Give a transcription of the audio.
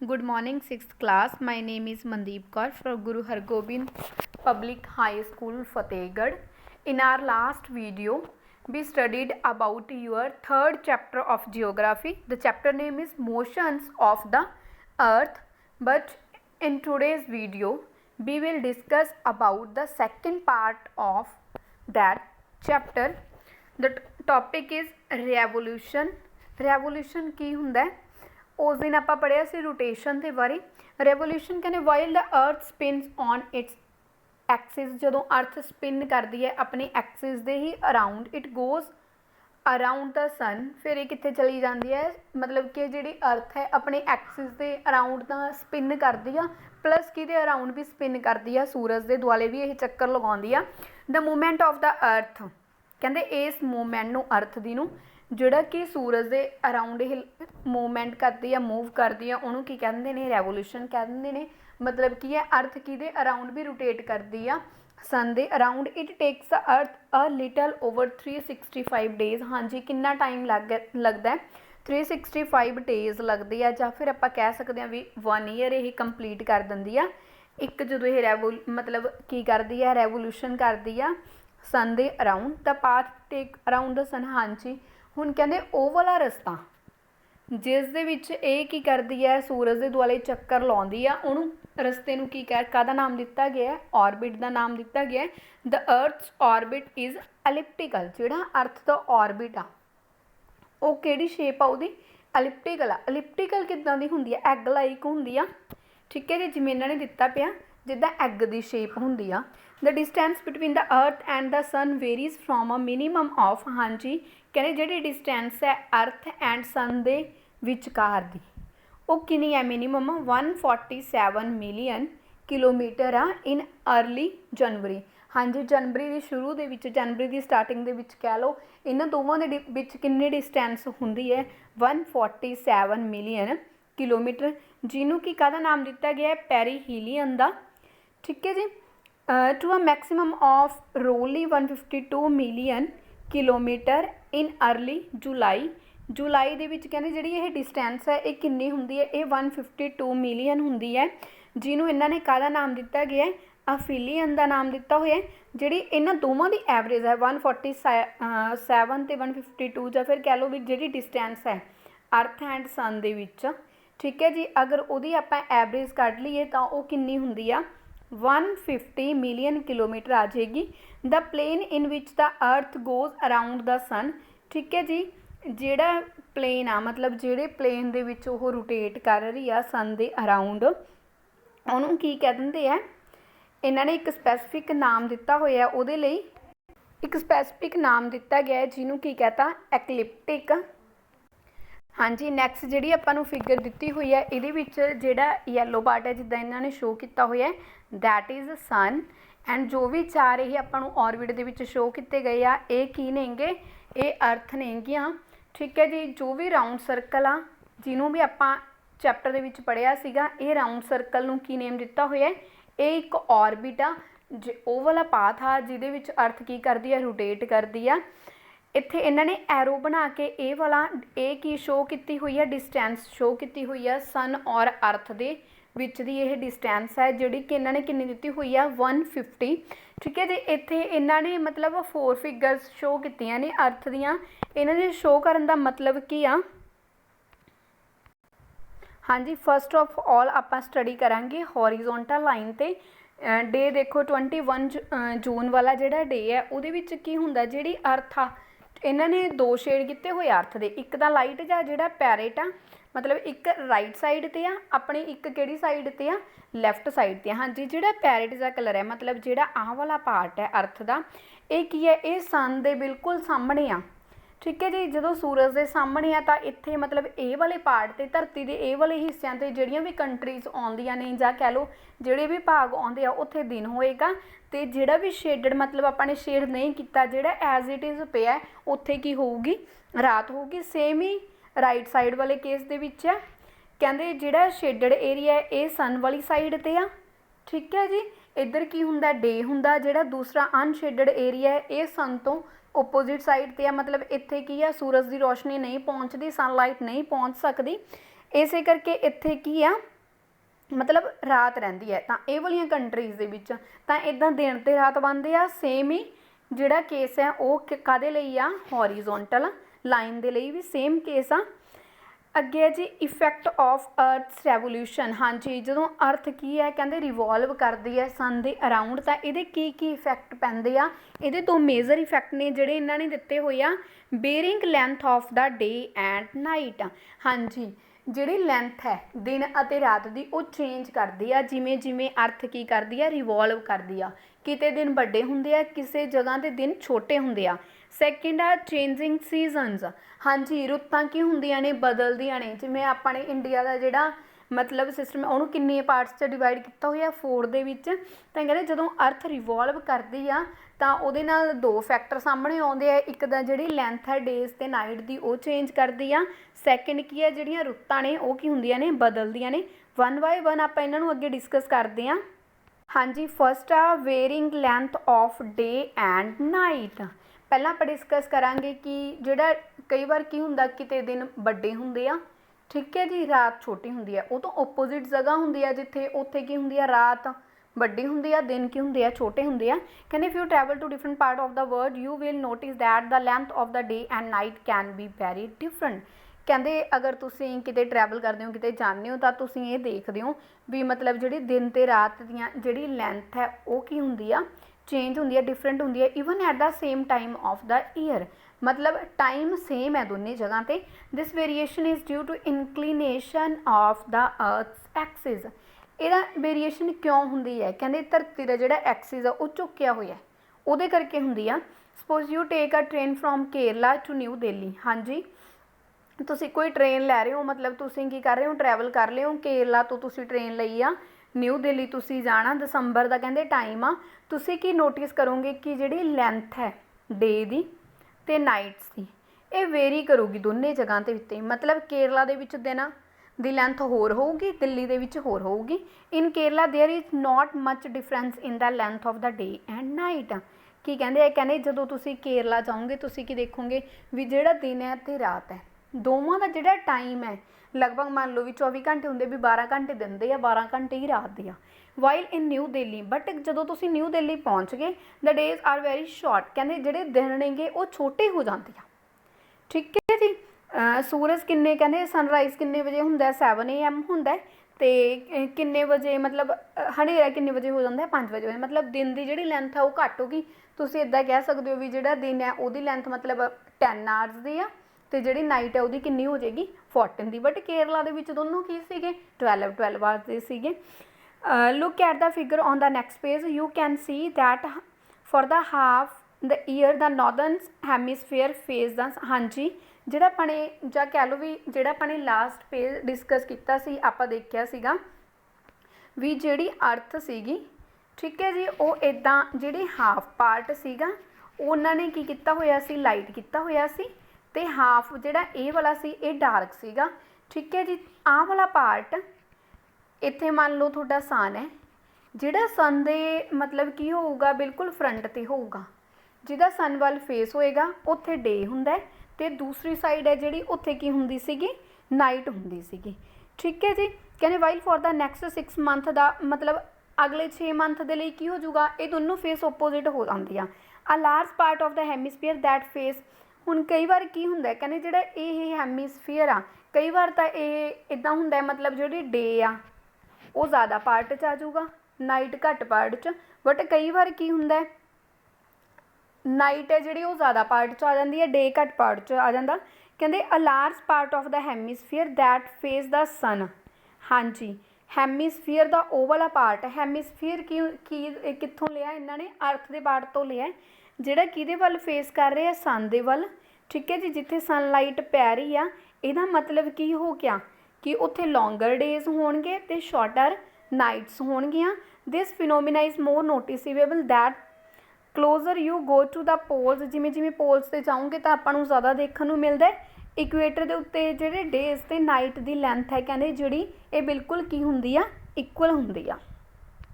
Good morning, 6th class. My name is Mandeep Kaur from Guru Hargobind Public High School, Fatehgarh. In our last video, we studied about your third chapter of geography. The chapter name is Motions of the Earth. But in today's video, we will discuss about the second part of that chapter. The topic is revolution. Revolution ਕੀ ਹੁੰਦਾ ਹੈ? उस दिन आप पढ़िया सी rotation के बारे। Revolution कहने while the earth spins on its axis, जो अर्थ स्पिन करती है अपने एक्सिस के ही around, it goes around the sun. फिर ये कितने चली जाती है, मतलब कि जी अर्थ है अपने एक्सिस के अराउंड तो स्पिन करती है, प्लस कि अराउंड भी स्पिन करती है, सूरज के दुआले भी ये चक्कर लगाती है। The movement of the earth कहते इस मूवमेंट नू अर्थ दी नू जोड़ा कि सूरज के अराउंड ही मूवमेंट करती है, मूव करती है, उन्होंने की कहते हैं रेवोल्यूशन कहते हैं। मतलब की है अर्थ कि अराउंड भी रोटेट करती है सन के around. It takes earth a little over 365 days. हाँ जी, कितना टाइम लगता है? 365 डेज़ लगते हैं, या फिर आप कह सकते हैं भी 1 ईयर ये कंप्लीट कर देंदी है। एक जो ये मतलब की करती है, रेवोल्यूशन करती है सन के around. The path take around the sun. हाँ जी, हुण कहंदे ओह वाला रस्ता जिस दे विच ये की करती है, सूरज के दुआले चक्कर लाउंदी है, उहनूं रस्ते नूं की काहदा नाम दिता गया है? ऑर्बिट का नाम दिता गया है। The earth's orbit is elliptical. जिहड़ा अर्थ दा ऑर्बिट आ वो किहड़ी शेप आ उहदी? एलिप्टिकल आ। एलिप्टिकल किदां दी हुंदी है? एग लाइक हुंदी आ। ठीक है जी, जिवें इन्हां ने दिता पिया जिद्दां एग दी शेप हुंदी आ। The distance between the earth and the sun varies from a minimum of. हाँ जी, कहने जिहड़ी डिस्टेंस है अर्थ एंड सन दे विचकार दी वो कितनी है? मिनीमम 147 मिलियन किलोमीटर आ इन अर्ली जनवरी। हाँ जी, जनवरी की शुरू दे विच, जनवरी की स्टार्टिंग दे विच कह लो इन्हां दोवां दे विच कितनी डिस्टेंस हुंदी है? 147 मिलियन किलोमीटर, जिन्हों की काहदा नाम दिता गया है? पेरीहीलियन दा। ठीक है जी। To a maximum of roughly 152 million kilometre in early July. जुलाई दे विच कहने जिहड़ी ये डिस्टेंस है ये कितनी हुंदी है? ये 152 मिलियन हुंदी है, जिन्हों इन्हां ने काहदा नाम दिता गया है? अफिलियन का नाम दिता हुआ है। जिहड़ी इन्हां दोवां दी एवरेज है 147 ते 152, या फिर कह लो भी जिहड़ी डिस्टेंस है अर्थ एंड सन दे विच। ठीक है जी, अगर उहदी आपां एवरेज कढ लईए तां ओह कितनी हुंदी आ? 150 मिलियन किलोमीटर आ जाएगी। The plane in which the earth goes around the sun. ठीक है जी, जिहड़ा प्लेन आ मतलब जिहड़े प्लेन दे विच ओह रोटेट कर रही आ सन दे अराउंड, उहनूं की कह दिंदे आ? इन्हां ने एक स्पैसीफिक नाम दिता होया उहदे लई, एक स्पैसीफिक नाम दिता गया है जिन्हों की कहता? एक्लिप्टिक। हाँ जी, नैक्सट जी आपू फिगर दी हुई है, ये जोड़ा येलो पार्ट है जिदा इन्होंने शो किया हुआ है दैट इज़ सन। एंड जो भी चार ये आपू ऑर्बिट के शो किए गए आ ये की नेंगे? ये अर्थ नेगियां। ठीक है जी, जो भी राउंड सर्कल आ जिन्हों भी आप चैप्टर के पढ़िया सीगा, ये राउंड सर्कल नूं की नेम दिता हुआ है? ये एक ऑर्बिट आ, वो वाला पाथ आ जिहदे अर्थ की करती है? रोटेट करती है। इत्थे इन्हां ने एरो बना के ये वाला ये की शो की हुई है? डिस्टेंस शो की हुई है सन और अर्थ दे विच दी ये डिस्टेंस है जिहड़ी कि इन्हां ने कितनी दित्ती हुई है? 150। ठीक है जी, इत्थे इन्हां ने मतलब 4 फिगर्स शो कीतियां ने अर्थ दियां। इन्हां ने शो करन दा मतलब की आ? हाँ जी, फस्ट ऑफ ऑल आप स्टडी करांगे हॉरीजोंटल लाइन ते डे। देखो 21 जून वाला जिहड़ा डे है उहदे विच की हुंदा? जिहड़ी अर्थ आ इन्होंने 2 शेड किए हुए अर्थ के, एक तो लाइट जा जिहड़ा पैरेट आ, मतलब एक राइट साइड ते आ अपनी, एक किहड़ी साइड ते आ? लैफ्ट साइड ते। हाँ जी, जिहड़ा पैरेट जा कलर है मतलब जिहड़ा आह वाला पार्ट है अर्थ का, ये की है? ये सन दे बिल्कुल सामने आ। ठीक है जी, जो सूरज के सामने आ तो इत्थे मतलब ए वाले पार्ट से धरती के ए वाले हिस्सों से जिहड़ियां भी कंट्रीज़ आउंदियां ने जां कह लो जिहड़े भी भाग आउंदे आ उत्थे दिन होएगा, तो जिहड़ा भी शेडड मतलब आपने शेड नहीं किया जिहड़ा एज इट इज़ पिया उत्थे की होऊगी? रात होगी। सेम ही राइट साइड वाले केस दे विच है, कहंदे जिहड़ा शेडड एरिया है ये सन वाली साइड ते आ। ठीक है जी, इधर की हुंदा? डे हुंदा। जिहड़ा दूसरा अनशेडड एरिया है ये सन तो ओपोजिट साइड ते आ, मतलब इत्थे की है? सूरज की रोशनी नहीं पहुँचती, सनलाइट नहीं पहुँच सकती। ਇਸੇ ਕਰਕੇ ਇੱਥੇ ਕੀ ਆ मतलब रात रहिंदी है। तो ये वाली कंट्रीज़ दे विच तां इदां दिन ते रात बनते आ। सेम ही जिहड़ा केस है वो काहदे लई आ, हॉरीजोंटल लाइन दे लई भी सेम केस आ। अगे जी इफैक्ट ऑफ अर्थस रेवोल्यूशन। हाँ जी, जो अर्थ की है कहते रिवॉल्व करती है सन के अराउंड, तो ये की इफैक्ट पैंदे आ। ये दो मेजर इफैक्ट ने जिहड़े इन्होंने दिते हुए आ। Varying length of the day and night. हाँ जी, जिहड़ी लैंथ है दिन अते रात की वो चेंज करती है, जिमें जिमें अर्थ की करती है रिवॉल्व करती है। किते दिन बड़े होंदे आ, किसी जगह के दिन छोटे होंदे आ। सैकेंड आ चेंजिंग सीजनस। हाँ जी, रुत्तां की होंदियां ने बदलदियां ने। जिवें अपने इंडिया का जिहड़ा मतलब सिस्टम है उन्होंने किन्ने पार्ट्स च डिवाइड किया हुआ 4 दे विच। तां कहंदे जदों अर्थ रिवॉल्व करदी आ तां उहदे नाल 2 फैक्टर सामने आउंदे आ। एक दा जिहड़ी लैंथ है डेज ते नाइट दी वो चेंज करदी आ। सैकेंड की है जिहड़ियां रुत्तां ने वो की हुंदियां ने बदलदियां ने। वन बाय वन आपां इन्हां नूं अगे डिस्कस करदे आ। हाँ जी, फस्ट आ varying length of day and night. पहला आप डिस्कस करांगे कि जिहड़ा कई बार की हुंदा किते दिन बड़े हुंदे आ, ठीक है जी, रात छोटी हुंदी है। वो तो ओपोजिट जगह हुंदी है जिथे उत्थे की हुंदी है रात बड़ी हुंदी है, दिन की हुंदे आ छोटे हुंदे आ। कहंदे if you travel to different part of the world you will notice that the length of the day and night can be very different. कहंदे अगर तुसीं किते ट्रैवल करदे हो किते जांदे हो तां तुसीं ये देखदे हो भी मतलब जिहड़ी दिन ते रात दियां जिहड़ी लैंथ है वो की हुंदी आ चेंज हुंदी है, डिफरेंट हुंदी है। Even at the same time of the year, मतलब टाइम सेम है दोनों जगह पे। This variation is due to inclination of the earth's axis. ਇਹਦਾ वेरीएशन क्यों ਹੁੰਦੀ है? कहते धरती का ਜਿਹੜਾ एक्सिस है वो झुकिया हुआ है, ਉਹਦੇ करके ਹੁੰਦੀ ਆ। Suppose you take a train from Kerala to New Delhi. हाँ जी, तुसी कोई ट्रेन लै रहे हो, मतलब तुसी की कर रहे हो ट्रैवल कर रहे हो केरला तो तुसी ट्रेन लई आ न्यू दिल्ली तुसी जाना। दसंबर का कहते टाइम आ। तुसी की नोटिस करोगे कि जिहड़ी लैंथ है डे दी ते नाइट्स की ये वेरी करूगी दोनों जगह के उत्ते। मतलब केरला दे विच दिन दी लैंथ होर होगी, दिल्ली दे विच होर होगी। In Kerala there is not much difference in the length of the day and night. की कहते जदों तुसी केरला जाओगे तुसी की देखोगे भी जिहड़ा दिन है ते रात है दोवां दा जिहड़ा टाइम है लगभग मान लो भी 24 घंटे होंदे भी 12 घंटे दिन दे आ 12 घंटे ही रात दे आ। While in New Delhi but जदों तुसी न्यू दिल्ली पहुँच गए the days are very short. कहते जिहड़े दिन नेगे वो छोटे हो जाते हैं, ठीक है जी। सूरज किन्ने कहते सनराइज़ किन्ने बजे होंदा 7 AM होंदा ते किन्ने बजे मतलब हनेरा किन्ने बजे हो जाता है 5 बजे। मतलब दिन की जिहड़ी लैंथ है वो घट होगी। तुसीं इदां कह सकते हो भी जिहड़ा दिन है उहदी लैंथ मतलब 10 आवर्स दी आ ते जिहड़ी नाइट है उहदी किन्नी हो जाएगी 14 दी। बट केरला दे विच दोनों की सीगे 12 आवर्स दे सीगे। Look at the figure on the next page you can see that for the half the year the northern hemisphere face the. हाँ जी, ਜਿਹੜਾ ਆਪਣੇ ਜਾਂ कह लो भी ਜਿਹੜਾ ਆਪਣੇ लास्ट पेज डिस्कस किया सी आपां देखिया सीगा भी जिहड़ी अर्थ सीगी, ठीक है जी, वो इदां जिहड़ी हाफ पार्ट सीगा उन्होंने की किया होया सी लाइट किया होया सी ते हाफ जिहड़ा ए वाला सी ये डार्क सीगा, ठीक है जी। आह वाला पार्ट इत्थे मान लो तुहाडा सन है, जिहड़ा सन दे मतलब की होऊगा बिल्कुल फ्रंट ते होऊगा, जिहदा सन वाल फेस होएगा उत्थे डे हुंदा है ते दूसरी साइड है जिहड़ी उत्थे की हुंदी सीगी नाइट हुंदी सीगी, ठीक है जी। कहने while for the next 6 month दा मतलब अगले 6 मंथ के लिए की हो जाऊगा ये दोनों फेस ओपोजिट हो जाती आ। A large part of the hemisphere that face हुण कई बार की हुंदा कहने जिहड़ा ये हैमिसफेयर आ कई बार तो ये इदां हुंदा मतलब जिहड़ी डे आ वो ज़्यादा पार्ट च आ जाऊगा नाइट घट पार्ट च। बट कई बार की हुंदा नाइट है जिहड़ी वो ज़्यादा पार्ट च आ जाती है डे घट पार्ट च आ जाता। कहते a large part of the hemisphere that face the sun. हाँ जी, हैमिसफेयर का वो वाला पार्ट हैमिसफेयर की कित्थों लिया इन्होंने अर्थ के पार्ट तो लिया जिहड़ा किहदे वल फेस कर रहे सन दे वल, ठीक है जी, जिथे सनलाइट पै रही आ। इहदा मतलब की हो गया कि उत्थे लॉन्गर डेज होणगे ते शॉर्टर नाइट्स होणगियां। This phenomena is more noticeable that closer you go to the poles, जिमें जिमें पोल्स से जाओगे तो आपां नूं ज़्यादा देखने नूं मिलदा है। इक्वेटर के उत्ते जिहड़े डेज ते नाइट की लैंथ है कहते जिहड़ी ये बिल्कुल की हुंदी आ इक्वल हुंदी आ।